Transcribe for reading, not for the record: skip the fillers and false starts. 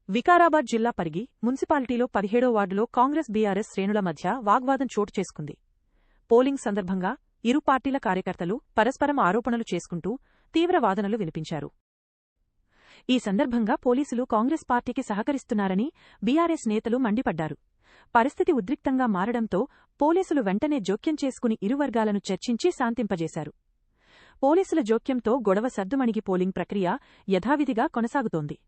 వికారాబాద్ జిల్లా పరిగి మున్సిపాలిటీలో 17వ వార్డులో కాంగ్రెస్ బీఆర్ఎస్ శ్రేణుల మధ్య వాగ్వాదం చోటు చేసుకుంది. పోలింగ్ సందర్భంగా ఇరు పార్టీల కార్యకర్తలు పరస్పరం ఆరోపణలు చేసుకుంటూ తీవ్ర వాదనలు వినిపించారు. ఈ సందర్భంగా పోలీసులు కాంగ్రెస్ పార్టీకి సహకరిస్తున్నారని బీఆర్ఎస్ నేతలు మండిపడ్డారు. పరిస్థితి ఉద్రిక్తంగా మారడంతో పోలీసులు వెంటనే జోక్యం చేసుకుని ఇరు వర్గాలను చర్చించి శాంతింపజేశారు. పోలీసుల జోక్యంతో గొడవ సద్దుమణిగి పోలింగ్ ప్రక్రియ యథావిధిగా కొనసాగుతోంది.